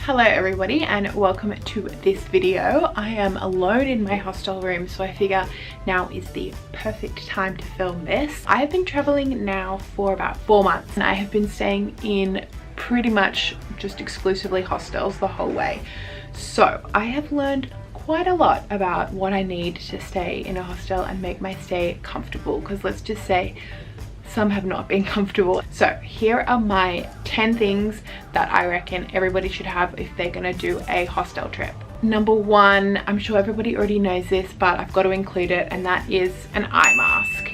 Hello everybody and welcome to this video. I am alone in my hostel room, so I figure now is the perfect time to film this. I have been traveling now for about 4 months and I have been staying in pretty much just exclusively hostels the whole way. So I have learned quite a lot about what I need to stay in a hostel and make my stay comfortable, because let's just say some have not been comfortable. So here are my 10 things that I reckon everybody should have if they're gonna do a hostel trip. Number one, I'm sure everybody already knows this, but I've got to include it, and that is an eye mask.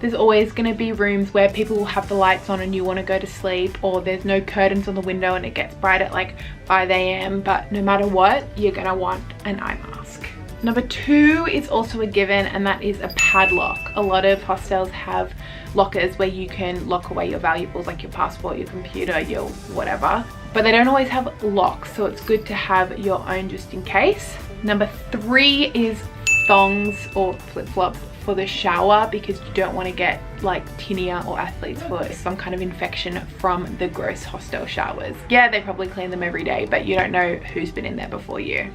There's always going to be rooms where people will have the lights on and you want to go to sleep, or there's no curtains on the window and it gets bright at like 5 AM, but no matter what, you're going to want an eye mask. Number two is also a given, and that is a padlock. A lot of hostels have lockers where you can lock away your valuables, like your passport, your computer, your whatever, but they don't always have locks, so it's good to have your own just in case. Number three is thongs or flip-flops for the shower, because you don't want to get like tinea or athlete's foot, some kind of infection from the gross hostel showers. Yeah, they probably clean them every day, but you don't know who's been in there before you.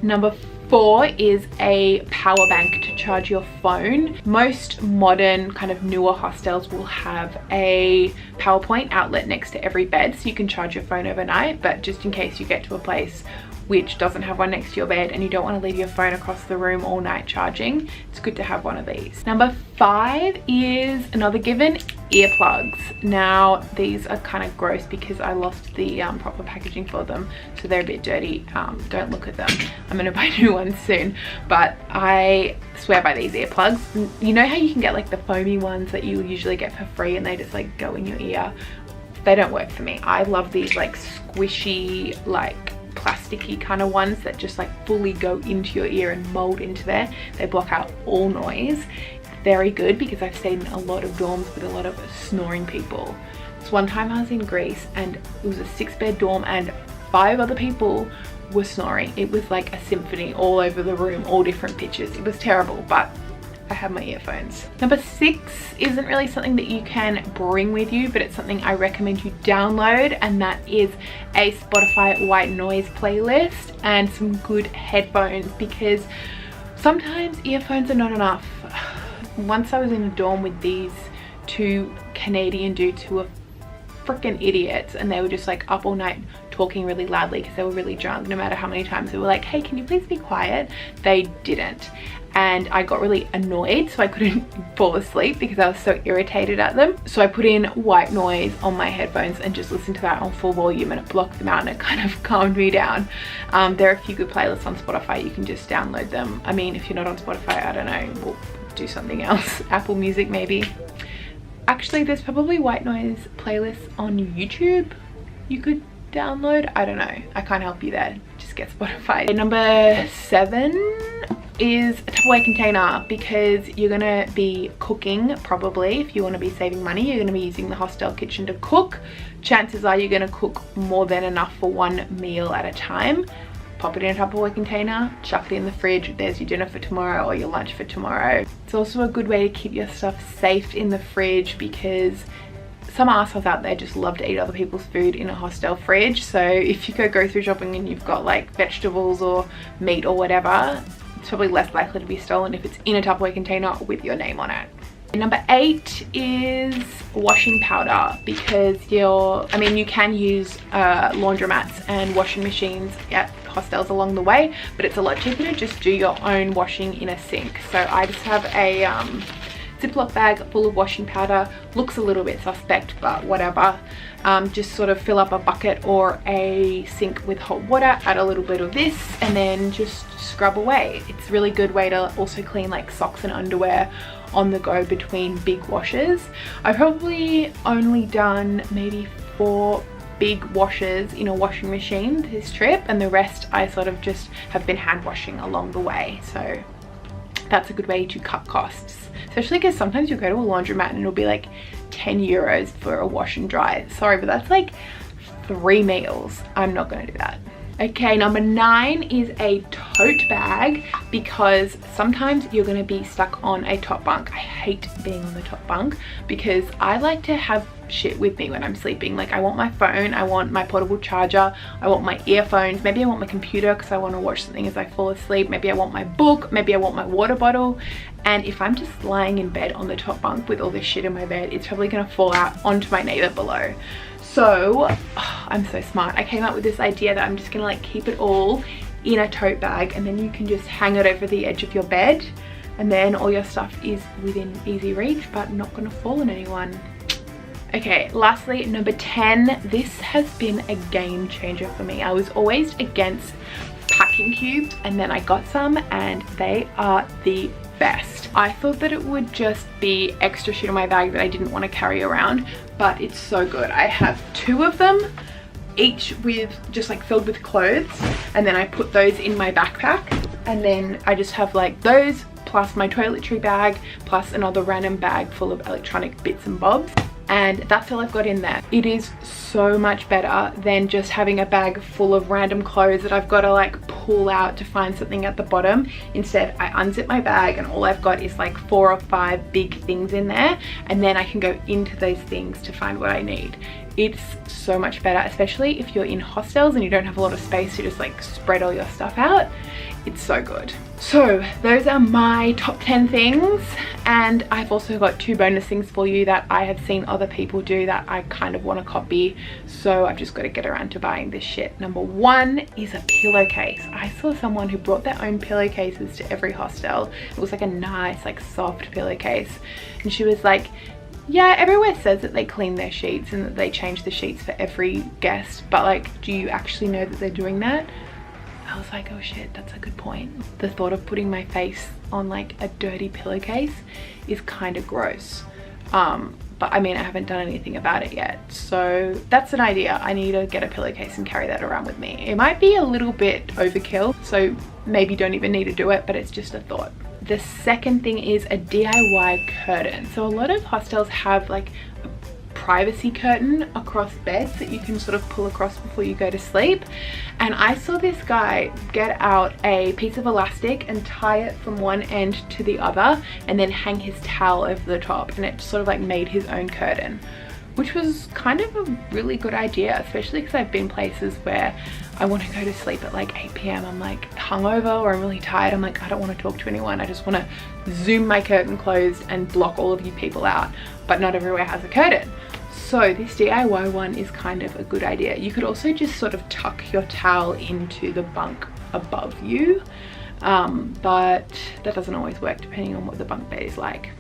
Number four is a power bank to charge your phone. Most modern kind of newer hostels will have a power point outlet next to every bed, so you can charge your phone overnight, but just in case you get to a place which doesn't have one next to your bed and you don't want to leave your phone across the room all night charging, it's good to have one of these. Number five is another given, earplugs. Now these are kind of gross because I lost the proper packaging for them, so they're a bit dirty. Don't look at them. I'm gonna buy new ones soon, but I swear by these earplugs. You know how you can get like the foamy ones that you usually get for free and they just like go in your ear? They don't work for me. I love these like squishy, like plasticky kind of ones that just like fully go into your ear and mold into there. They block out all noise. Very good, because I've stayed in a lot of dorms with a lot of snoring people. So one time I was in Greece and it was a 6-bed dorm and 5 other people were snoring. It was like a symphony all over the room, all different pitches. It was terrible, but I have my earphones. Number 6 isn't really something that you can bring with you, but it's something I recommend you download, and that is a Spotify white noise playlist and some good headphones, because sometimes earphones are not enough. Once I was in a dorm with these 2 Canadian dudes who were freaking idiots, and they were just like up all night talking really loudly because they were really drunk. No matter how many times we were like, hey, can you please be quiet? They didn't. And I got really annoyed, so I couldn't fall asleep because I was so irritated at them. So I put in white noise on my headphones and just listened to that on full volume, and it blocked them out and it kind of calmed me down. There are a few good playlists on Spotify. You can just download them. I mean, if you're not on Spotify, I don't know, we'll do something else. Apple Music maybe. Actually, there's probably white noise playlists on YouTube you could download. I don't know. I can't help you there. Just get Spotify. Number 7 is a Tupperware container, because you're gonna be cooking probably. If you want to be saving money, you're gonna be using the hostel kitchen to cook. Chances are you're gonna cook more than enough for one meal at a time. Pop it in a Tupperware container, chuck it in the fridge. There's your dinner for tomorrow or your lunch for tomorrow. It's also a good way to keep your stuff safe in the fridge, because some assholes out there just love to eat other people's food in a hostel fridge. So if you go grocery shopping and you've got like vegetables or meat or whatever, it's probably less likely to be stolen if it's in a Tupperware container with your name on it. Number 8 is washing powder, because you can use laundromats and washing machines at hostels along the way, but it's a lot cheaper to just do your own washing in a sink. So I just have a Ziploc bag full of washing powder. Looks a little bit suspect, but whatever. Just sort of fill up a bucket or a sink with hot water, add a little bit of this, and then just scrub away. It's a really good way to also clean like socks and underwear on the go between big washes. I've probably only done maybe 4 big washes in a washing machine this trip, and the rest I sort of just have been hand washing along the way. So that's a good way to cut costs, especially because sometimes you go to a laundromat and it'll be like 10 euros for a wash and dry. Sorry, but that's like 3 meals. I'm not gonna do that. Okay, number 9 is a tote bag, because sometimes you're going to be stuck on a top bunk. I hate being on the top bunk because I like to have shit with me when I'm sleeping. Like, I want my phone, I want my portable charger, I want my earphones, maybe I want my computer because I want to watch something as I fall asleep, maybe I want my book, maybe I want my water bottle. And if I'm just lying in bed on the top bunk with all this shit in my bed, it's probably going to fall out onto my neighbor below. So I'm so smart. I came up with this idea that I'm just gonna like keep it all in a tote bag, and then you can just hang it over the edge of your bed, and then all your stuff is within easy reach but not gonna fall on anyone. Okay, lastly, number 10. This has been a game changer for me. I was always against packing cubes, and then I got some and they are the best. I thought that it would just be extra shit in my bag that I didn't want to carry around, but it's so good. I have 2 of them, each with just like filled with clothes, and then I put those in my backpack, and then I just have like those plus my toiletry bag plus another random bag full of electronic bits and bobs. And that's all I've got in there. It is so much better than just having a bag full of random clothes that I've got to like pull out to find something at the bottom. Instead, I unzip my bag and all I've got is like 4 or 5 big things in there, and then I can go into those things to find what I need. It's so much better, especially if you're in hostels and you don't have a lot of space to just like spread all your stuff out. It's so good. So those are my top 10 things, and I've also got 2 bonus things for you that I have seen other people do that I kind of want to copy, so I've just got to get around to buying this shit. Number 1 is a pillowcase. I saw someone who brought their own pillowcases to every hostel. It was like a nice like soft pillowcase, and she was like, yeah, everywhere says that they clean their sheets and that they change the sheets for every guest, but like, do you actually know that they're doing that? I was like, oh shit, that's a good point. The thought of putting my face on like a dirty pillowcase is kind of gross. But I mean, I haven't done anything about it yet. So that's an idea. I need to get a pillowcase and carry that around with me. It might be a little bit overkill, so maybe don't even need to do it, but it's just a thought. The second thing is a DIY curtain. So a lot of hostels have like a privacy curtain across beds that you can sort of pull across before you go to sleep, and I saw this guy get out a piece of elastic and tie it from one end to the other and then hang his towel over the top, and it sort of like made his own curtain, which was kind of a really good idea, especially because I've been places where I want to go to sleep at like 8 p.m. I'm like hungover or I'm really tired. I'm like, I don't want to talk to anyone. I just want to zoom my curtain closed and block all of you people out, but not everywhere has a curtain. So this DIY one is kind of a good idea. You could also just sort of tuck your towel into the bunk above you, but that doesn't always work depending on what the bunk bed is like.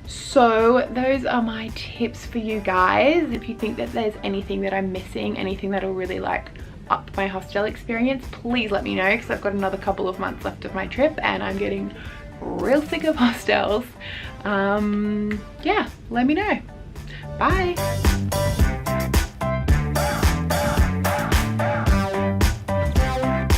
So those are my tips for you guys. If you think that there's anything that I'm missing, anything that'll really like up my hostel experience, please let me know, because I've got another couple of months left of my trip and I'm getting real sick of hostels. Yeah, let me know. Bye.